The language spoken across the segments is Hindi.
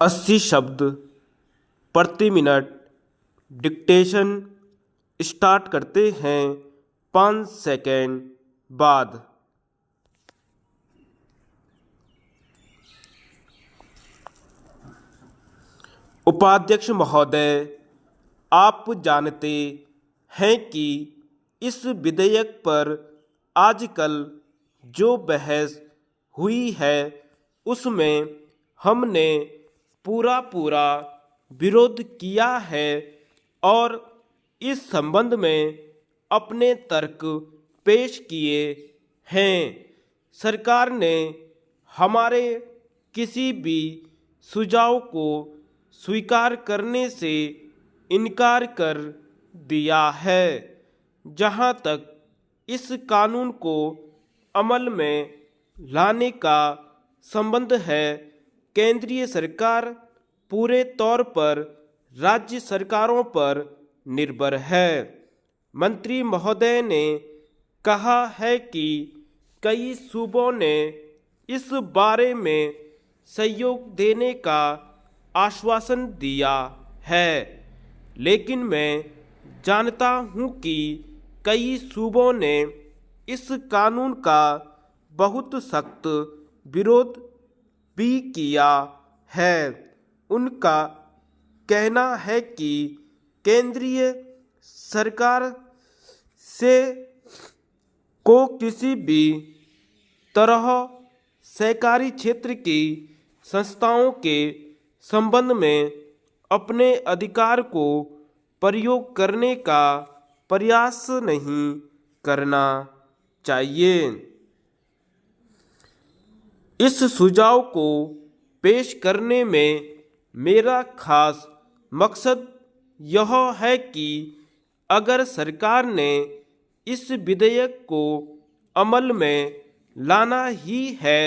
80 शब्द प्रति मिनट। डिक्टेशन स्टार्ट करते हैं 5 सेकेंड बाद। उपाध्यक्ष महोदय, आप जानते हैं कि इस विधेयक पर आजकल जो बहस हुई है उसमें हमने पूरा विरोध किया है और इस संबंध में अपने तर्क पेश किए हैं। सरकार ने हमारे किसी भी सुझाव को स्वीकार करने से इनकार कर दिया है। जहां तक इस कानून को अमल में लाने का संबंध है, केंद्रीय सरकार पूरे तौर पर राज्य सरकारों पर निर्भर है। मंत्री महोदय ने कहा है कि कई सूबों ने इस बारे में सहयोग देने का आश्वासन दिया है, लेकिन मैं जानता हूं कि कई सूबों ने इस कानून का बहुत सख्त विरोध भी किया है। उनका कहना है कि केंद्रीय सरकार से को किसी भी तरह सहकारी क्षेत्र की संस्थाओं के संबंध में अपने अधिकार को प्रयोग करने का प्रयास नहीं करना चाहिए। इस सुझाव को पेश करने में मेरा खास मकसद यह है कि अगर सरकार ने इस विधेयक को अमल में लाना ही है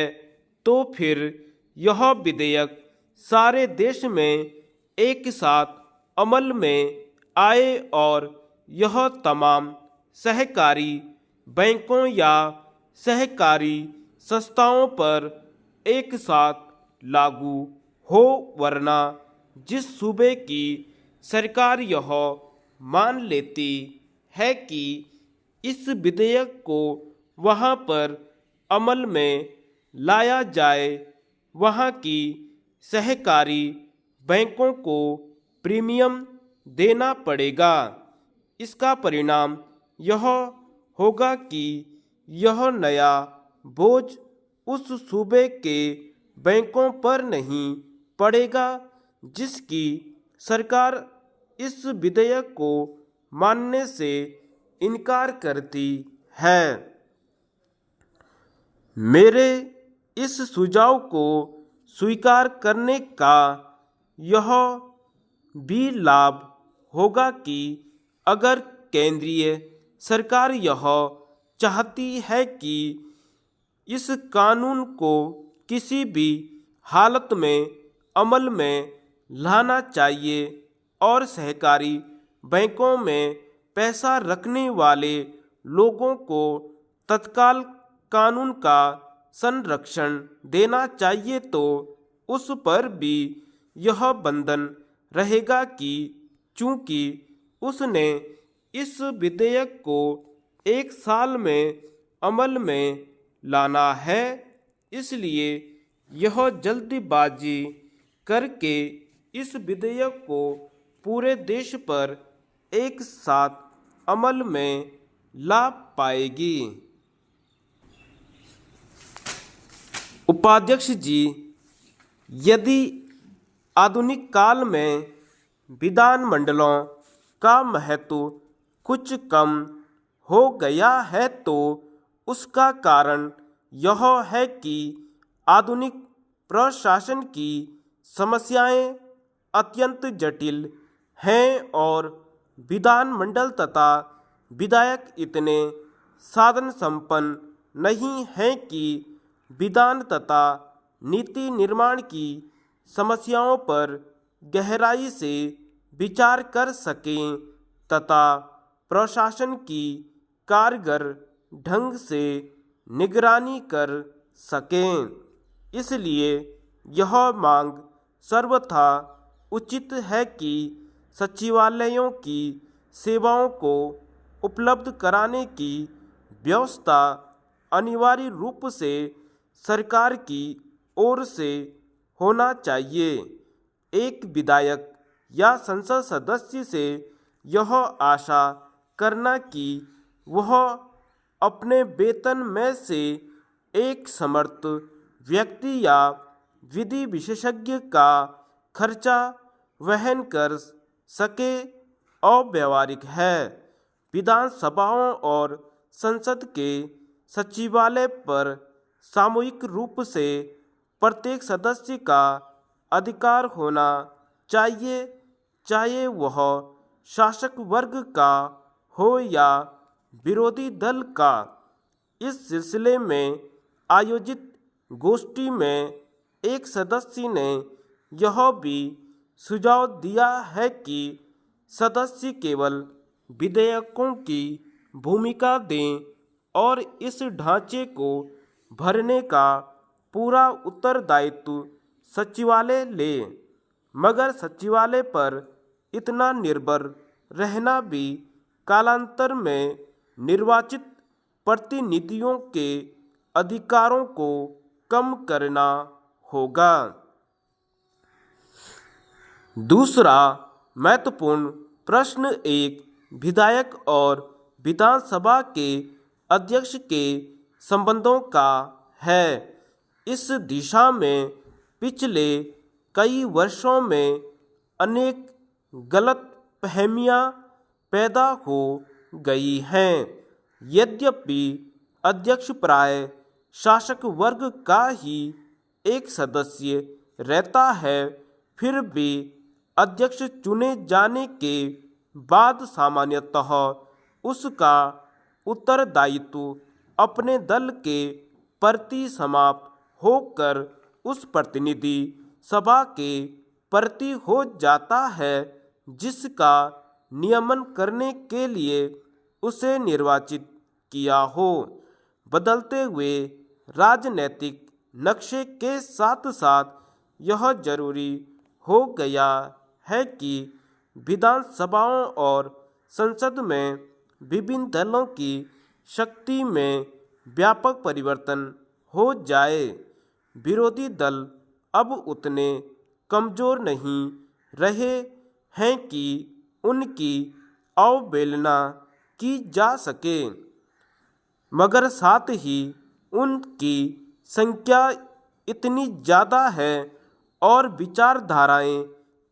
तो फिर यह विधेयक सारे देश में एक साथ अमल में आए और यह तमाम सहकारी बैंकों या सहकारी संस्थाओं पर एक साथ लागू हो, वरना जिस सूबे की सरकार यह मान लेती है कि इस विधेयक को वहां पर अमल में लाया जाए, वहां की सहकारी बैंकों को प्रीमियम देना पड़ेगा। इसका परिणाम यह होगा कि यह नया बोझ उस सूबे के बैंकों पर नहीं पड़ेगा जिसकी सरकार इस विधेयक को मानने से इनकार करती है। मेरे इस सुझाव को स्वीकार करने का यह भी लाभ होगा कि अगर केंद्रीय सरकार यह चाहती है कि इस कानून को किसी भी हालत में अमल में लाना चाहिए और सहकारी बैंकों में पैसा रखने वाले लोगों को तत्काल कानून का संरक्षण देना चाहिए, तो उस पर भी यह बंधन रहेगा कि चूंकि उसने इस विधेयक को 1 साल में अमल में लाना है, इसलिए यह जल्दबाजी करके इस विधेयक को पूरे देश पर एक साथ अमल में ला पाएगी। उपाध्यक्ष जी, यदि आधुनिक काल में विधानमंडलों का महत्व कुछ कम हो गया है तो उसका कारण यह है कि आधुनिक प्रशासन की समस्याएं अत्यंत जटिल हैं और विधानमंडल तथा विधायक इतने साधन संपन्न नहीं हैं कि विधान तथा नीति निर्माण की समस्याओं पर गहराई से विचार कर सकें तथा प्रशासन की कारगर ढंग से निगरानी कर सकें। इसलिए यह मांग सर्वथा उचित है कि सचिवालयों की सेवाओं को उपलब्ध कराने की व्यवस्था अनिवार्य रूप से सरकार की ओर से होना चाहिए। एक विधायक या संसद सदस्य से यह आशा करना कि वह अपने वेतन में से एक समर्थ व्यक्ति या विधि विशेषज्ञ का खर्चा वहन कर सके अव्यावहारिक है। विधानसभाओं और संसद के सचिवालय पर सामूहिक रूप से प्रत्येक सदस्य का अधिकार होना चाहिए, चाहे वह शासक वर्ग का हो या विरोधी दल का। इस सिलसिले में आयोजित गोष्ठी में एक सदस्य ने यह भी सुझाव दिया है कि सदस्य केवल विधेयकों की भूमिका दें और इस ढांचे को भरने का पूरा उत्तरदायित्व सचिवालय ले, मगर सचिवालय पर इतना निर्भर रहना भी कालांतर में निर्वाचित प्रतिनिधियों के अधिकारों को कम करना होगा। दूसरा महत्वपूर्ण प्रश्न एक विधायक और विधानसभा के अध्यक्ष के संबंधों का है। इस दिशा में पिछले कई वर्षों में अनेक गलत फहमियाँ पैदा हो गई हैं। यद्यपि अध्यक्ष प्राय शासक वर्ग का ही एक सदस्य रहता है, फिर भी अध्यक्ष चुने जाने के बाद सामान्यतः उसका उत्तरदायित्व अपने दल के प्रति समाप्त होकर उस प्रतिनिधि सभा के प्रति हो जाता है जिसका नियमन करने के लिए उसे निर्वाचित किया हो। बदलते हुए राजनीतिक नक्शे के साथ साथ यह जरूरी हो गया है कि विधानसभाओं और संसद में विभिन्न दलों की शक्ति में व्यापक परिवर्तन हो जाए। विरोधी दल अब उतने कमज़ोर नहीं रहे हैं कि उनकी अवहेलना की जा सके, मगर साथ ही उनकी संख्या इतनी ज़्यादा है और विचारधाराएं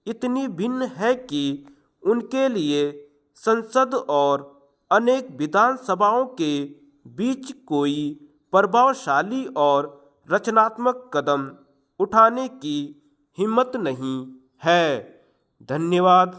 इतनी भिन्न है कि उनके लिए संसद और अनेक विधानसभाओं के बीच कोई प्रभावशाली और रचनात्मक कदम उठाने की हिम्मत नहीं है। धन्यवाद।